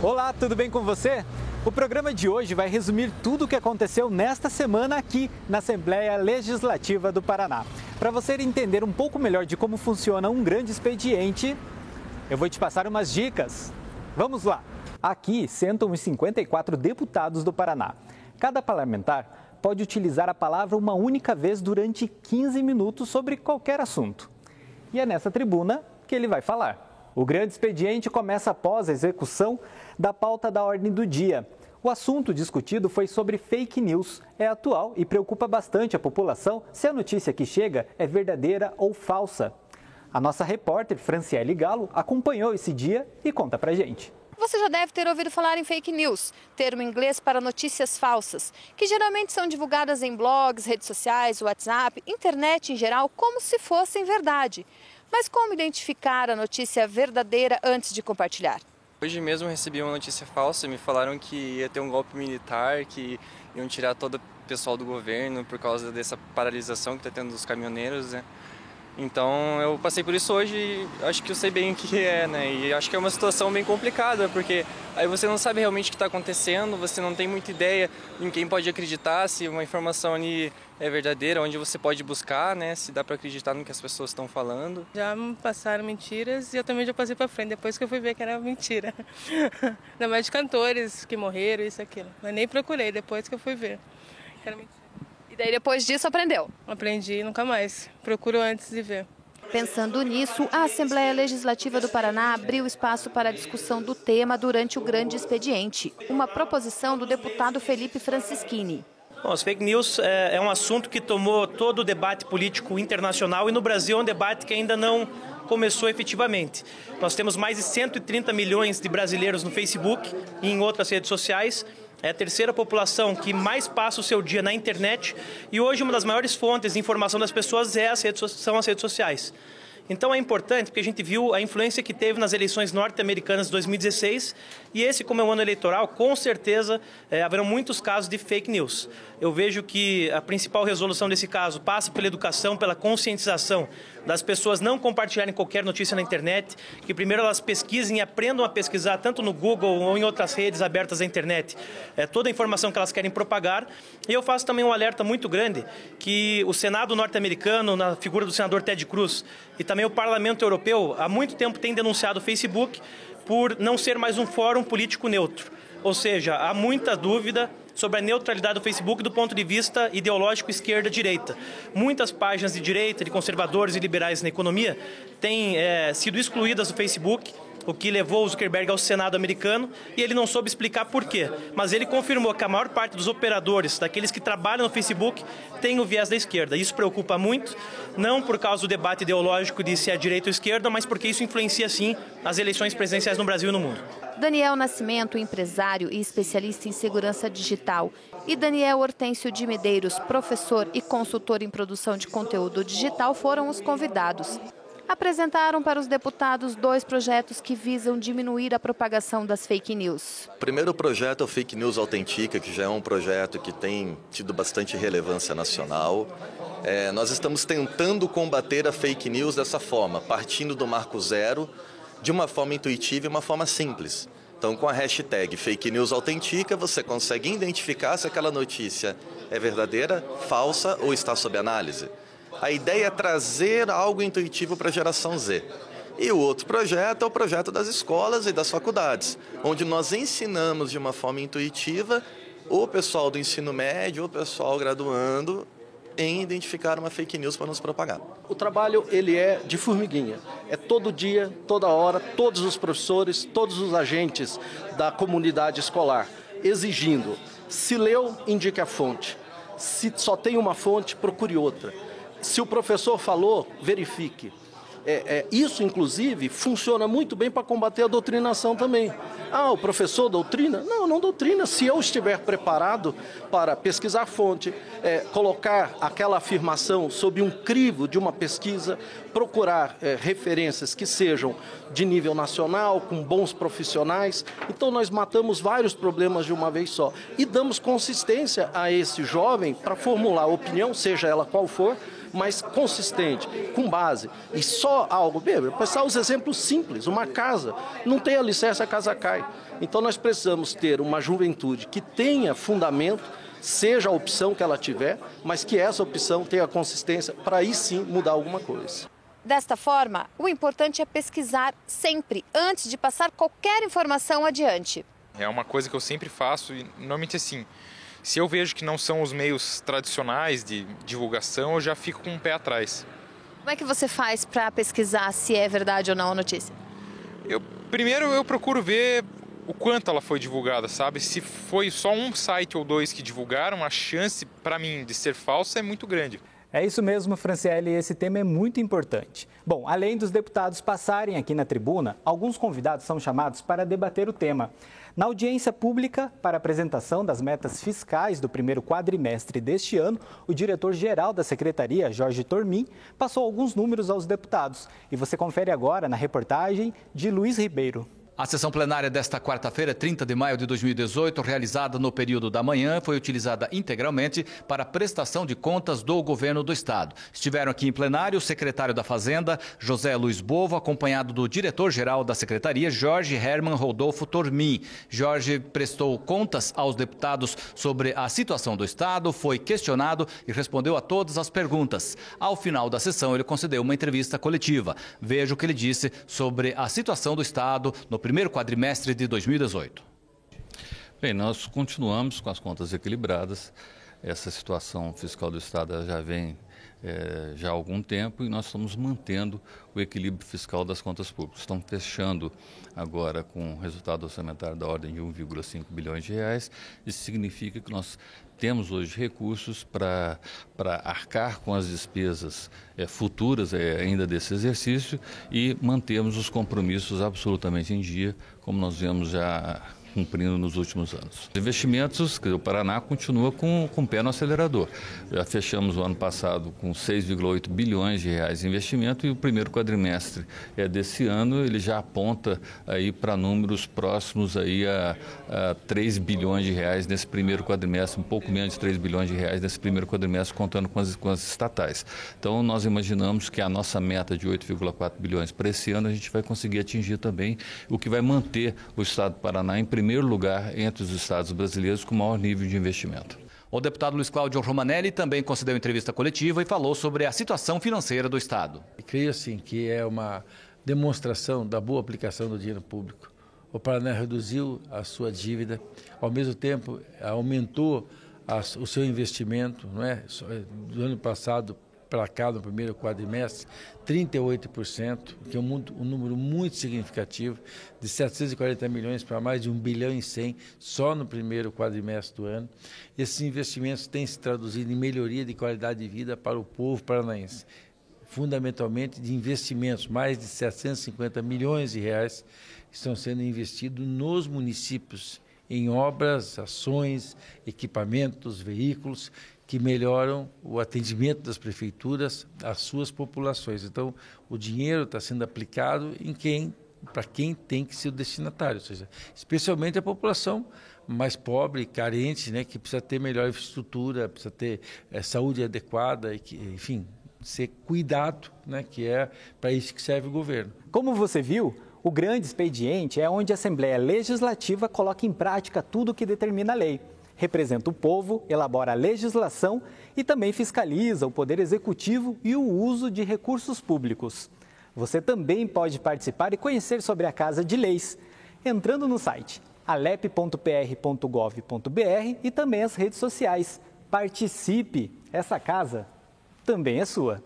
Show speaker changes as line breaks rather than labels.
Olá, tudo bem com você? O programa de hoje vai resumir tudo o que aconteceu nesta semana aqui na Assembleia Legislativa do Paraná. Para você entender um pouco melhor de como funciona um grande expediente, eu vou te passar umas dicas. Vamos lá! Aqui sentam os 54 deputados do Paraná. Cada parlamentar pode utilizar a palavra uma única vez durante 15 minutos sobre qualquer assunto. E é nessa tribuna que ele vai falar. O grande expediente começa após a execução da pauta da ordem do dia. O assunto discutido foi sobre fake news. É atual e preocupa bastante a população se a notícia que chega é verdadeira ou falsa. A nossa repórter, Franciele Galo, acompanhou esse dia e conta pra gente.
Você já deve ter ouvido falar em fake news, termo inglês para notícias falsas, que geralmente são divulgadas em blogs, redes sociais, WhatsApp, internet em geral, como se fossem verdade. Mas como identificar a notícia verdadeira antes de compartilhar?
Hoje mesmo recebi uma notícia falsa, me falaram que ia ter um golpe militar, que iam tirar todo o pessoal do governo por causa dessa paralisação que está tendo dos caminhoneiros, né? Então eu passei por isso hoje e acho que eu sei bem o que é, né? E acho que é uma situação bem complicada, porque aí você não sabe realmente o que está acontecendo, você não tem muita ideia em quem pode acreditar, se uma informação ali é verdadeira, onde você pode buscar, né? Se dá para acreditar no que as pessoas estão falando.
Já me passaram mentiras e eu também já passei para frente, depois que eu fui ver que era mentira. Ainda mais de cantores que morreram, isso, aquilo. Mas nem procurei, depois que eu fui ver que era mentira.
E daí depois disso aprendeu?
Aprendi, nunca mais. Procuro antes de ver.
Pensando nisso, a Assembleia Legislativa do Paraná abriu espaço para a discussão do tema durante o grande expediente. Uma proposição do deputado Felipe Francischini.
Bom, as fake news é um assunto que tomou todo o debate político internacional e no Brasil é um debate que ainda não começou efetivamente. Nós temos mais de 130 milhões de brasileiros no Facebook e em outras redes sociais. É a terceira população que mais passa o seu dia na internet e hoje uma das maiores fontes de informação das pessoas são as redes sociais. Então é importante porque a gente viu a influência que teve nas eleições norte-americanas de 2016 e esse, como é um ano eleitoral, com certeza haverão muitos casos de fake news. Eu vejo que a principal resolução desse caso passa pela educação, pela conscientização das pessoas não compartilharem qualquer notícia na internet, que primeiro elas pesquisem e aprendam a pesquisar tanto no Google ou em outras redes abertas da internet, toda a informação que elas querem propagar. E eu faço também um alerta muito grande que o Senado norte-americano, na figura do senador Ted Cruz, e também o Parlamento Europeu, há muito tempo tem denunciado o Facebook por não ser mais um fórum político neutro. Ou seja, há muita dúvida sobre a neutralidade do Facebook do ponto de vista ideológico esquerda-direita. Muitas páginas de direita, de conservadores e liberais na economia têm sido excluídas do Facebook, o que levou o Zuckerberg ao Senado americano, e ele não soube explicar por quê. Mas ele confirmou que a maior parte dos operadores, daqueles que trabalham no Facebook, tem o viés da esquerda. Isso preocupa muito, não por causa do debate ideológico de se é direita ou esquerda, mas porque isso influencia, sim, as eleições presidenciais no Brasil e no mundo.
Daniel Nascimento, empresário e especialista em segurança digital, e Daniel Hortêncio de Medeiros, professor e consultor em produção de conteúdo digital, foram os convidados. Apresentaram para os deputados 2 projetos que visam diminuir a propagação das fake news.
O primeiro projeto é o Fake News Autentica, que já é um projeto que tem tido bastante relevância nacional. Nós estamos tentando combater a fake news dessa forma, partindo do marco zero, de uma forma intuitiva e uma forma simples. Então, com a hashtag Fake News Autentica, você consegue identificar se aquela notícia é verdadeira, falsa ou está sob análise. A ideia é trazer algo intuitivo para a geração Z. E o outro projeto é o projeto das escolas e das faculdades, onde nós ensinamos de uma forma intuitiva o pessoal do ensino médio, o pessoal graduando, em identificar uma fake news para nos propagar.
O trabalho ele é de formiguinha, é todo dia, toda hora, todos os professores, todos os agentes da comunidade escolar, exigindo, se leu, indique a fonte, se só tem uma fonte, procure outra. Se o professor falou, verifique. Isso, inclusive, funciona muito bem para combater a doutrinação também. Ah, o professor doutrina? Não, não doutrina. Se eu estiver preparado para pesquisar fonte, colocar aquela afirmação sob um crivo de uma pesquisa, procurar referências que sejam de nível nacional, com bons profissionais. Então, nós matamos vários problemas de uma vez só. E damos consistência a esse jovem para formular a opinião, seja ela qual for, mas consistente, com base. E só algo, passar os exemplos simples, uma casa, não tem alicerce, a casa cai. Então nós precisamos ter uma juventude que tenha fundamento, seja a opção que ela tiver, mas que essa opção tenha consistência para aí sim mudar alguma coisa.
Desta forma, o importante é pesquisar sempre, antes de passar qualquer informação adiante.
É uma coisa que eu sempre faço e, normalmente assim, se eu vejo que não são os meios tradicionais de divulgação, eu já fico com um pé atrás.
Como é que você faz para pesquisar se é verdade ou não a notícia?
Primeiro eu procuro ver o quanto ela foi divulgada, sabe? Se foi só um site ou dois que divulgaram, a chance para mim de ser falsa é muito grande.
É isso mesmo, Franciele, esse tema é muito importante. Bom, além dos deputados passarem aqui na tribuna, alguns convidados são chamados para debater o tema. Na audiência pública, para a apresentação das metas fiscais do primeiro quadrimestre deste ano, o diretor-geral da Secretaria, Jorge Tormin, passou alguns números aos deputados. E você confere agora na reportagem de Luiz Ribeiro.
A sessão plenária desta quarta-feira, 30 de maio de 2018, realizada no período da manhã, foi utilizada integralmente para a prestação de contas do governo do Estado. Estiveram aqui em plenário o secretário da Fazenda, José Luiz Bovo, acompanhado do diretor-geral da Secretaria, Jorge Herman Rodolfo Tormin. Jorge prestou contas aos deputados sobre a situação do Estado, foi questionado e respondeu a todas as perguntas. Ao final da sessão, ele concedeu uma entrevista coletiva. Veja o que ele disse sobre a situação do Estado no primeiro quadrimestre de 2018.
Bem, nós continuamos com as contas equilibradas. Essa situação fiscal do Estado já vem já há algum tempo e nós estamos mantendo o equilíbrio fiscal das contas públicas. Estamos fechando agora com um resultado orçamentário da ordem de 1,5 bilhões de reais. Isso significa que nós temos hoje recursos para arcar com as despesas futuras ainda desse exercício e mantemos os compromissos absolutamente em dia, como nós vemos já cumprindo nos últimos anos. Os investimentos, o Paraná continua com o pé no acelerador. Já fechamos o ano passado com 6,8 bilhões de reais de investimento e o primeiro quadrimestre desse ano ele já aponta aí para números próximos aí a 3 bilhões de reais nesse primeiro quadrimestre, um pouco menos de 3 bilhões de reais nesse primeiro quadrimestre, contando com as estatais. Então nós imaginamos que a nossa meta de 8,4 bilhões para esse ano a gente vai conseguir atingir também, o que vai manter o Estado do Paraná em primeiro lugar entre os estados brasileiros com maior nível de investimento.
O deputado Luiz Cláudio Romanelli também concedeu entrevista coletiva e falou sobre a situação financeira do Estado.
Eu creio assim que é uma demonstração da boa aplicação do dinheiro público. O Paraná reduziu a sua dívida, ao mesmo tempo aumentou o seu investimento, não é? Do ano passado para cá, no primeiro quadrimestre, 38%, que é um número muito significativo, de 740 milhões para mais de 1 bilhão e 100 só no primeiro quadrimestre do ano. Esses investimentos têm se traduzido em melhoria de qualidade de vida para o povo paranaense, fundamentalmente de investimentos, mais de 750 milhões de reais estão sendo investidos nos municípios em obras, ações, equipamentos, veículos, que melhoram o atendimento das prefeituras às suas populações. Então, o dinheiro está sendo aplicado para quem tem que ser o destinatário, ou seja, especialmente a população mais pobre, carente, né, que precisa ter melhor infraestrutura, precisa ter saúde adequada, e enfim, ser cuidado, né, que é para isso que serve o governo.
Como você viu, o grande expediente é onde a Assembleia Legislativa coloca em prática tudo o que determina a lei. Representa o povo, elabora a legislação e também fiscaliza o Poder Executivo e o uso de recursos públicos. Você também pode participar e conhecer sobre a Casa de Leis, entrando no site alep.pr.gov.br e também as redes sociais. Participe! Essa casa também é sua.